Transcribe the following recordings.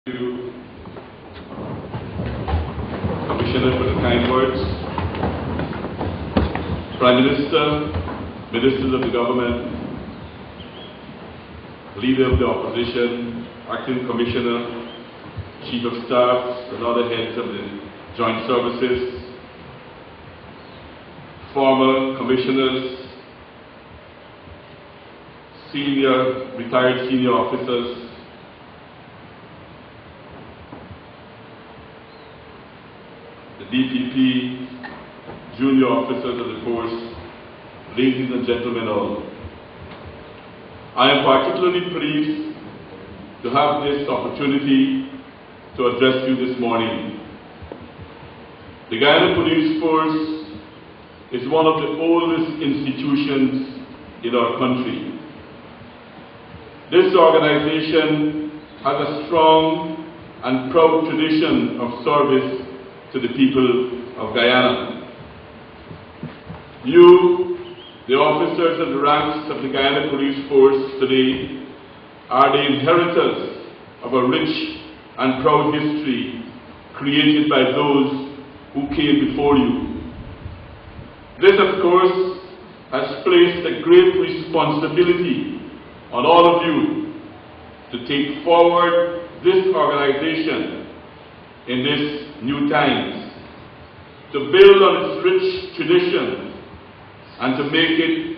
You, Commissioner, for the kind words. Prime Minister, Ministers of the Government, Leader of the Opposition, Acting Commissioner, Chief of Staff, and other heads of the Joint Services, former commissioners, retired senior officers, the DPP, junior officers of the force, ladies and gentlemen all. I am particularly pleased to have this opportunity to address you this morning. The Guyana Police Force is one of the oldest institutions in our country. This organization has a strong and proud tradition of service to the people of Guyana. You, the officers and the ranks of the Guyana Police Force today, are the inheritors of a rich and proud history created by those who came before you. This, of course, has placed a great responsibility on all of you to take forward this organization in this new times, to build on its rich tradition and to make it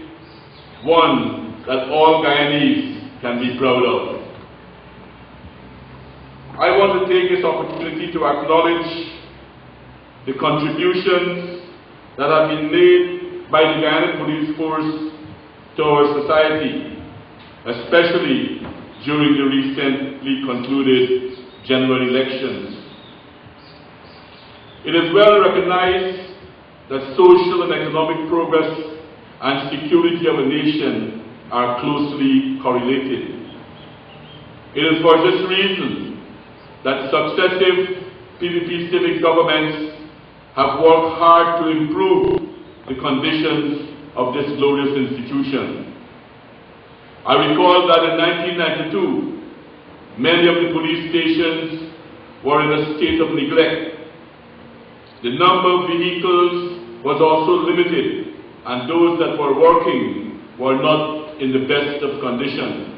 one that all Guyanese can be proud of. I want to take this opportunity to acknowledge the contributions that have been made by the Guyana Police Force to our society, especially during the recently concluded general elections. It is well recognized that social and economic progress and security of a nation are closely correlated. It is for this reason that successive PPP civic governments have worked hard to improve the conditions of this glorious institution. I recall that in 1992, many of the police stations were in a state of neglect. The number of vehicles was also limited, and those that were working were not in the best of condition.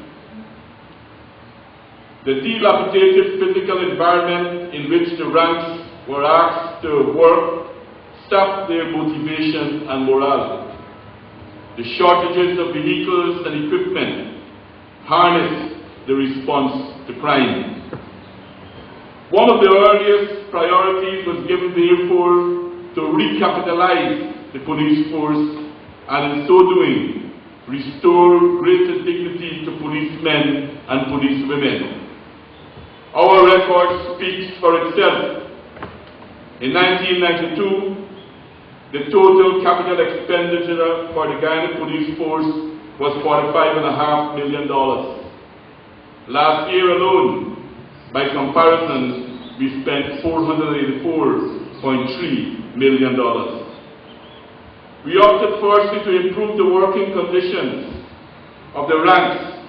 The dilapidated physical environment in which the ranks were asked to work sapped their motivation and morale. The shortages of vehicles and equipment harnessed the response to crime. One of the earliest priorities was given, therefore, to recapitalize the police force and in so doing, restore greater dignity to policemen and policewomen. Our record speaks for itself. In 1992, the total capital expenditure for the Guyana Police Force was $45.5 million. Last year alone, by comparison, we spent $484.3 million. We opted firstly to improve the working conditions of the ranks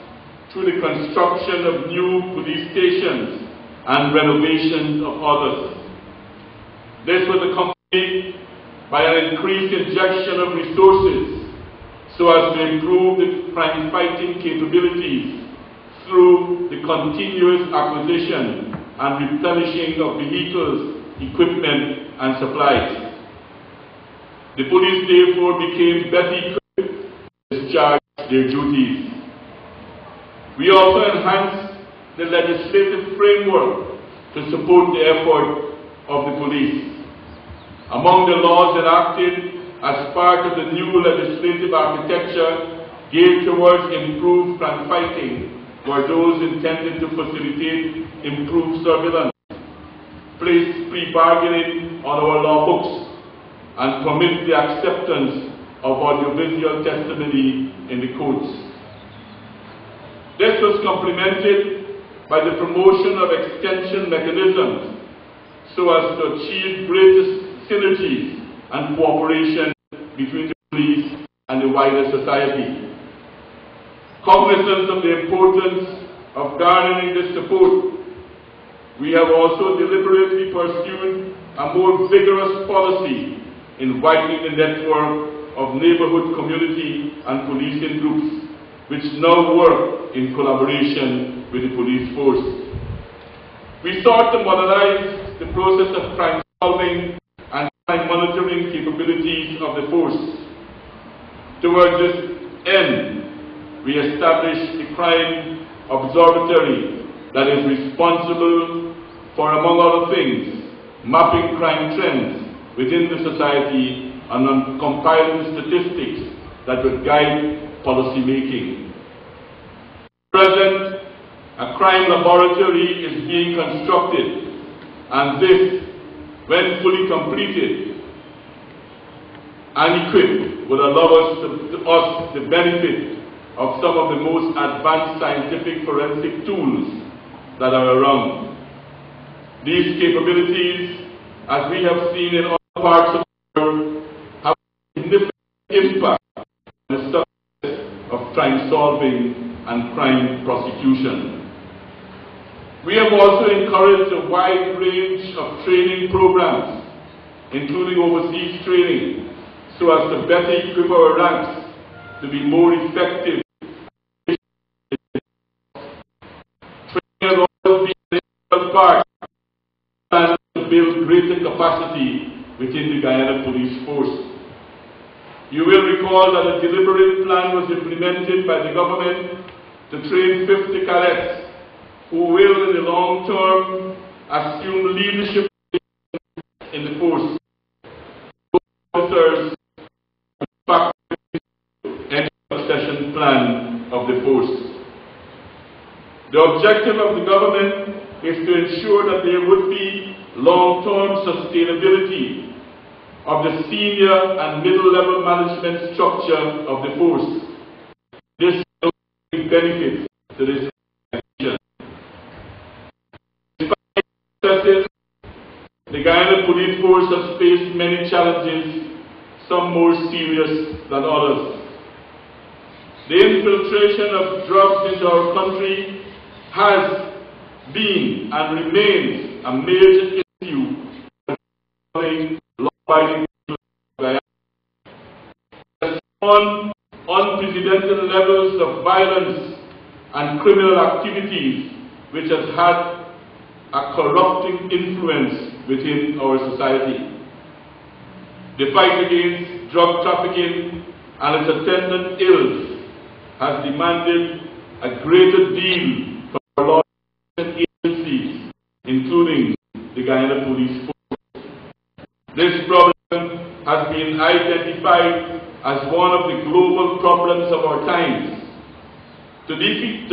through the construction of new police stations and renovations of others. This was accompanied by an increased injection of resources so as to improve the crime-fighting capabilities through the continuous acquisition and replenishing of vehicles, equipment, and supplies. The police therefore became better equipped to discharge their duties. We also enhanced the legislative framework to support the effort of the police. Among the laws enacted as part of the new legislative architecture geared towards improved crime fighting were those intended to facilitate improved surveillance, place pre-bargaining on our law books, and permit the acceptance of audiovisual testimony in the courts. This was complemented by the promotion of extension mechanisms so as to achieve greater synergies and cooperation between the police and the wider society. Cognizant of the importance of garnering this support, we have also deliberately pursued a more vigorous policy in widening the network of neighborhood community and policing groups, which now work in collaboration with the police force. We sought to modernize the process of crime solving and crime monitoring capabilities of the force. Towards this end, we established the Crime Observatory that is responsible for, among other things, mapping crime trends within the society and compiling statistics that would guide policy making. At present, a crime laboratory is being constructed, and this, when fully completed and equipped, would allow us the benefit of some of the most advanced scientific forensic tools that are around. These capabilities, as we have seen in other parts of the world, have a significant impact on the success of crime solving and crime prosecution. We have also encouraged a wide range of training programs, including overseas training, so as to better equip our ranks to be more effective. Training has always been an integral part to build greater capacity within the Guyana Police Force. You will recall that a deliberate plan was implemented by the government to train 50 cadets who will, in the long term, assume leadership in the force. Officers any succession plan of the force. The objective of the government is to ensure that there would be long-term sustainability of the senior and middle-level management structure of the force. This will bring benefits to this organization. Despite successes, the Guyana Police Force has faced many challenges, some more serious than others. The infiltration of drugs into our country has been and remains a major issue for law-abiding Guyana. On unprecedented levels of violence and criminal activities, which has had a corrupting influence within our society. The fight against drug trafficking and its attendant ills has demanded a greater deal from our law enforcement agencies, including the Guyana Police Force. This problem has been identified as one of the global problems of our times. To defeat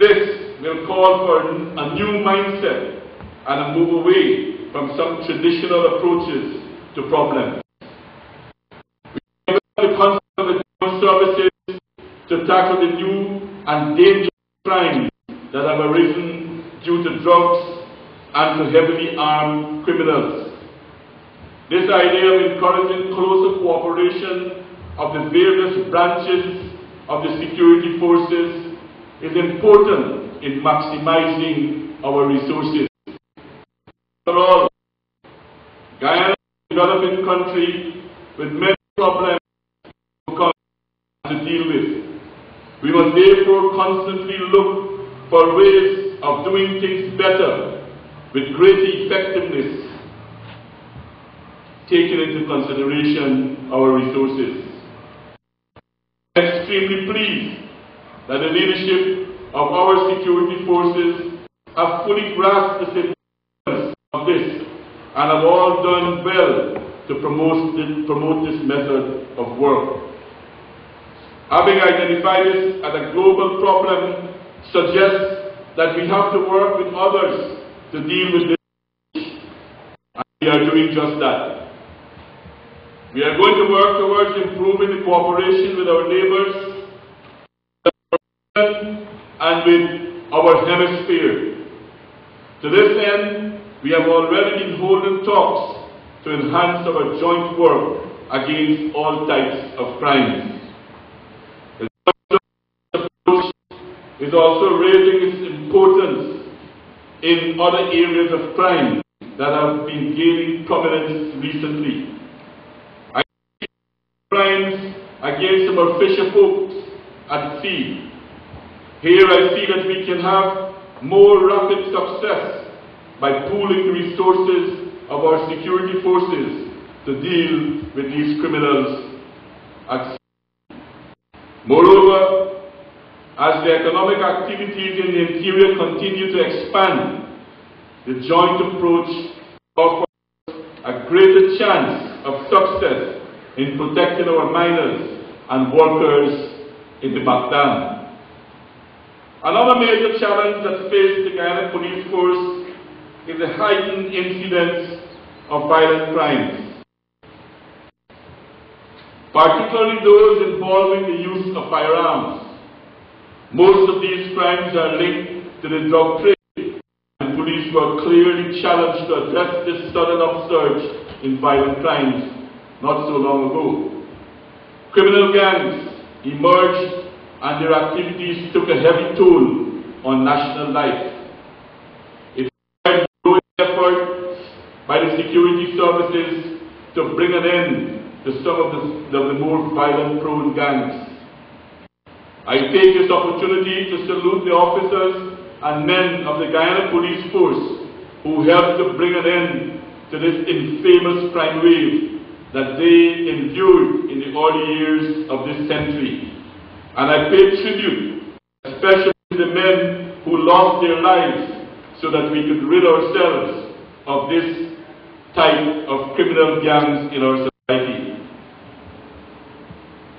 this will call for a new mindset and a move away from some traditional approaches to problems. We have the concept of the services to tackle the new and dangerous crimes that have arisen due to drugs and to heavily armed criminals. This idea of encouraging closer cooperation of the various branches of the security forces is important in maximizing our resources. After all, Guyana is a developing country with many problems to deal with. We must therefore constantly look for ways of doing things better with greater effectiveness, taking into consideration our resources. I am extremely pleased that the leadership of our security forces have fully grasped the significance of this and have all done well to promote this method of work. Having identified this as a global problem suggests that we have to work with others to deal with this, and we are doing just that. We are going to work towards improving the cooperation with our neighbors and with our hemisphere. To this end, we have already been holding talks to enhance our joint work against all types of crimes. The approach is also raising its importance in other areas of crime that have been gaining prominence recently. I see crimes against our fisher folks at sea. Here I see that we can have more rapid success by pooling the resources of our security forces to deal with these criminals at sea. Moreover, as the economic activities in the interior continue to expand, the joint approach offers a greater chance of success in protecting our miners and workers in the backdam. Another major challenge that faces the Guyana Police Force is the heightened incidence of violent crimes, particularly those involving the use of firearms. Most of these crimes are linked to the drug trade, and police were clearly challenged to address this sudden upsurge in violent crimes not so long ago. Criminal gangs emerged and their activities took a heavy toll on national life. It required growing efforts by the security services to bring an end to some of the more violent-prone gangs. I take this opportunity to salute the officers and men of the Guyana Police Force who helped to bring an end to this infamous crime wave that they endured in the early years of this century. And I pay tribute, especially to the men who lost their lives so that we could rid ourselves of this type of criminal gangs in our society.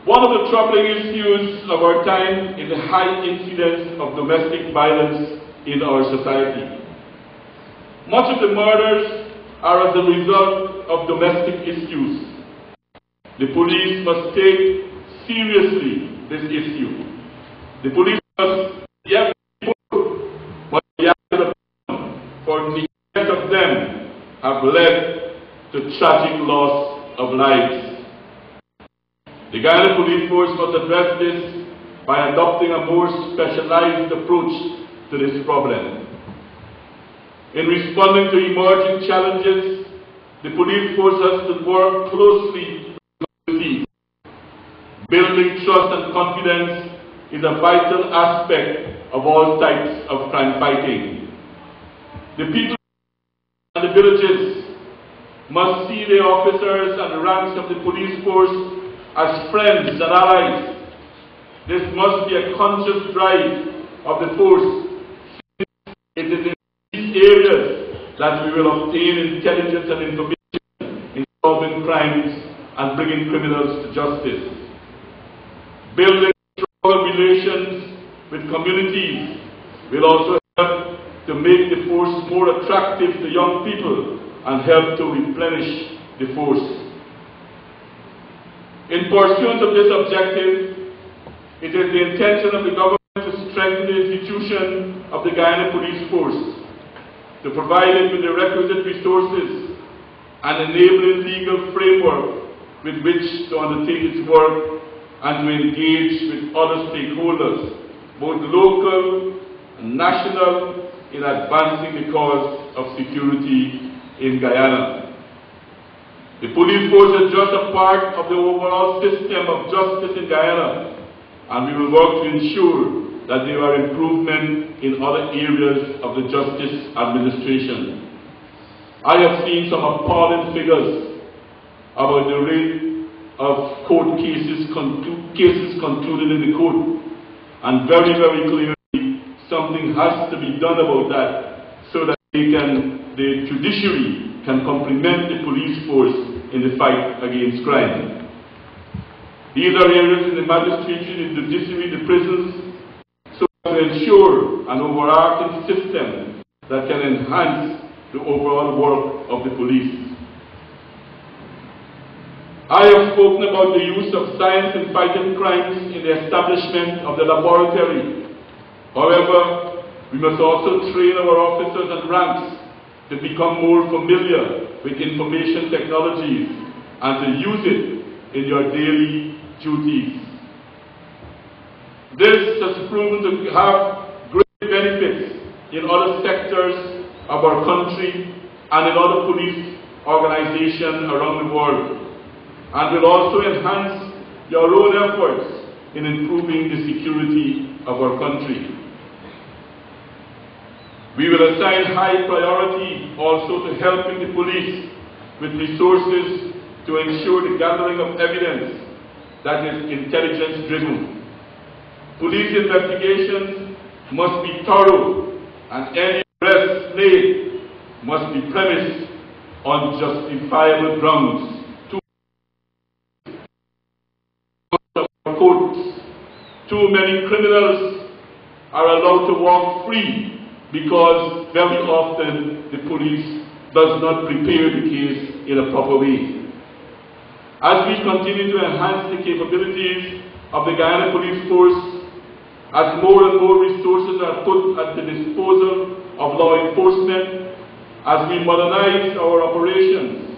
One of the troubling issues of our time is the high incidence of domestic violence in our society. Much of the murders are as a result of domestic issues. The police must take seriously this issue. The police must be people, but the for the years of them have led to tragic loss of lives. The Guyana Police Force must address this by adopting a more specialized approach to this problem. In responding to emerging challenges, the police force has to work closely with the community. Building trust and confidence is a vital aspect of all types of crime fighting. The people and the villages must see the officers and the ranks of the police force as friends and allies. This must be a conscious drive of the force. It is in these areas that we will obtain intelligence and information in solving crimes and bringing criminals to justice. Building stronger relations with communities will also help to make the force more attractive to young people and help to replenish the force. In pursuit of this objective, it is the intention of the government to strengthen the institution of the Guyana Police Force, to provide it with the requisite resources and enabling legal framework with which to undertake its work and to engage with other stakeholders, both local and national, in advancing the cause of security in Guyana. The police force is just a part of the overall system of justice in Guyana, and we will work to ensure that there are improvements in other areas of the justice administration. I have seen some appalling figures about the rate of court cases concluded in the court, and very, very clearly something has to be done about that so that the judiciary can complement the police force in the fight against crime. These are areas in the magistracy, the judiciary, the prisons, so to ensure an overarching system that can enhance the overall work of the police. I have spoken about the use of science in fighting crimes in the establishment of the laboratory. However, we must also train our officers and ranks to become more familiar with information technologies and to use it in your daily duties. This has proven to have great benefits in other sectors of our country and in other police organizations around the world, and will also enhance your own efforts in improving the security of our country. We will assign high priority also to helping the police with resources to ensure the gathering of evidence that is intelligence-driven. Police investigations must be thorough, and any arrest made must be premised on justifiable grounds. Too many criminals are allowed to walk free because very often the police does not prepare the case in a proper way. As we continue to enhance the capabilities of the Guyana Police Force, as more and more resources are put at the disposal of law enforcement, as we modernize our operations,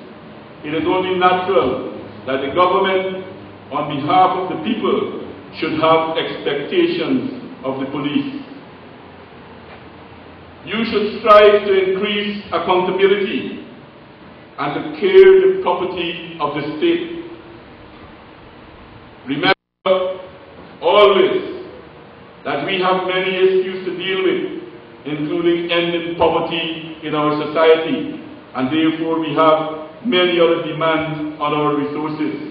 it is only natural that the government, on behalf of the people, should have expectations of the police. You should strive to increase accountability and to care the property of the state. Remember always that we have many issues to deal with, including ending poverty in our society, and therefore we have many other demands on our resources.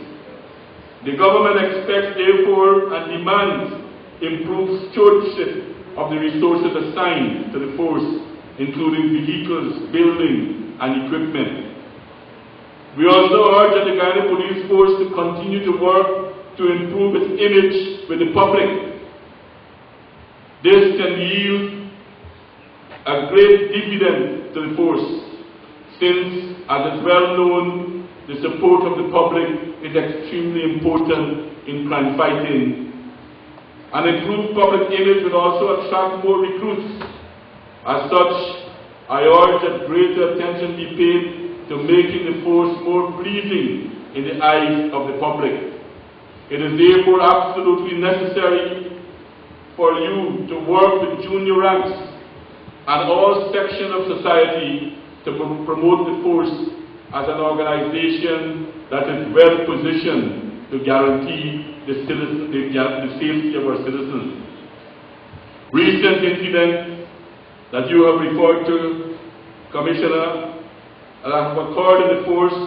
The government expects, therefore, and demands improved stewardship of the resources assigned to the force, including vehicles, buildings, and equipment. We also urge the Guyana Police Force to continue to work to improve its image with the public. This can yield a great dividend to the force, since, as is well known, the support of the public is extremely important in crime fighting. An improved public image will also attract more recruits. As such, I urge that greater attention be paid to making the force more pleasing in the eyes of the public. It is therefore absolutely necessary for you to work with junior ranks and all sections of society to promote the force as an organization that is well positioned to guarantee the safety of our citizens. Recent incidents that you have referred to, Commissioner, that have occurred in the force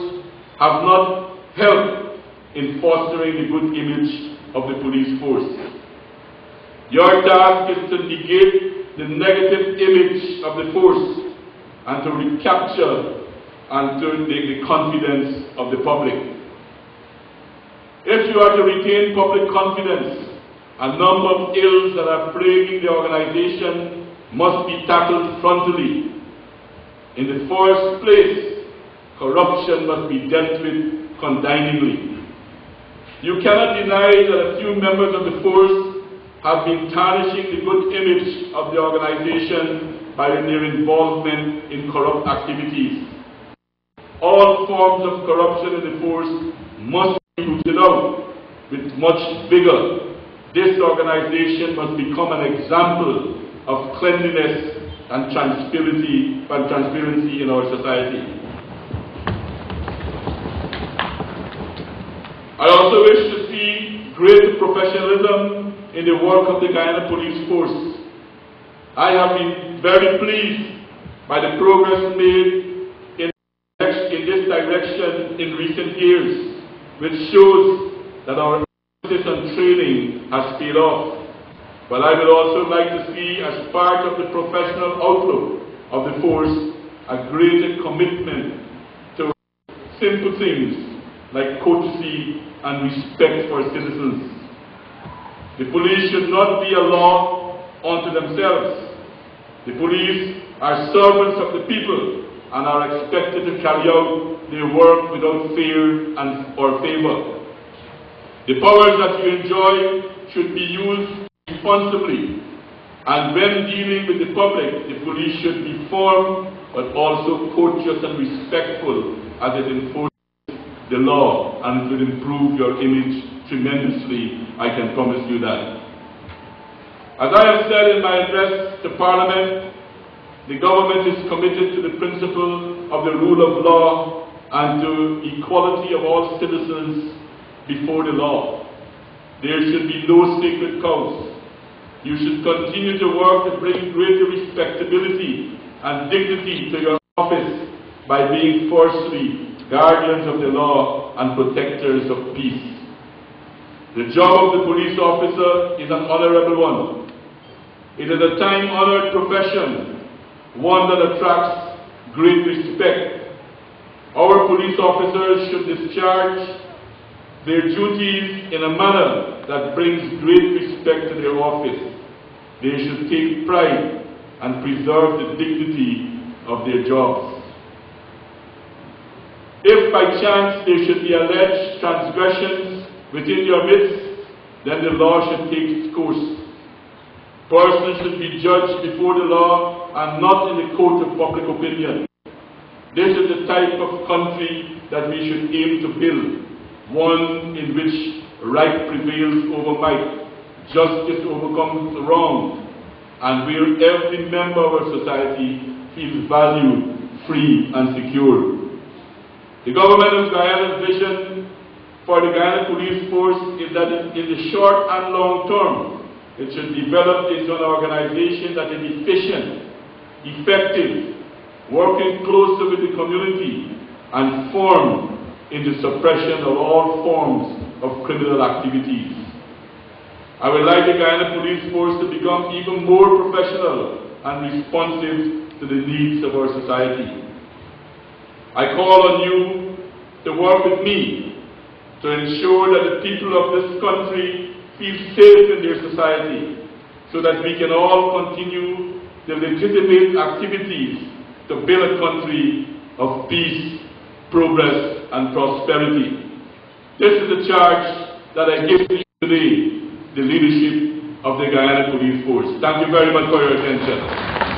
have not helped in fostering the good image of the police force. Your task is to negate the negative image of the force and to recapture and to the confidence of the public. If you are to retain public confidence, a number of ills that are plaguing the organization must be tackled frontally. In the first place, corruption must be dealt with condemningly. You cannot deny that a few members of the force have been tarnishing the good image of the organization by their involvement in corrupt activities. All forms of corruption in the force must be rooted out with much vigor. This organization must become an example of cleanliness and transparency in our society. I also wish to see greater professionalism in the work of the Guyana Police Force. I have been very pleased by the progress made in this direction in recent years, which shows that our emphasis on training has paid off. But I would also like to see, as part of the professional outlook of the force, a greater commitment to simple things like courtesy and respect for citizens. The police should not be a law unto themselves. The police are servants of the people and are expected to carry out their work without fear or favor. The powers that you enjoy should be used responsibly, and when dealing with the public, the police should be firm but also courteous and respectful as it enforces the law, and it will improve your image tremendously, I can promise you that. As I have said in my address to Parliament, The government is committed to the principle of the rule of law and to equality of all citizens before the law. There should be no sacred cows. You should continue to work to bring greater respectability and dignity to your office by being firstly guardians of the law and protectors of peace. The job of the police officer is an honorable one. It is a time-honored profession, one that attracts great respect. Our police officers should discharge their duties in a manner that brings great respect to their office. They should take pride and preserve the dignity of their jobs. If by chance there should be alleged transgressions within your midst, then the law should take its course. Persons should be judged before the law and not in the court of public opinion. This is the type of country that we should aim to build, one in which right prevails over might, justice overcomes wrong, and where every member of our society feels valued, free, and secure. The government of Guyana's vision for the Guyana Police Force is that in the short and long term, it should develop into an organization that is efficient, effective, working closely with the community, and firm in the suppression of all forms of criminal activities. I would like the Guyana Police Force to become even more professional and responsive to the needs of our society. I call on you to work with me to ensure that the people of this country feel safe in their society, so that we can all continue the legitimate activities to build a country of peace, progress, and prosperity. This is the charge that I give to you today, the leadership of the Guyana Police Force. Thank you very much for your attention.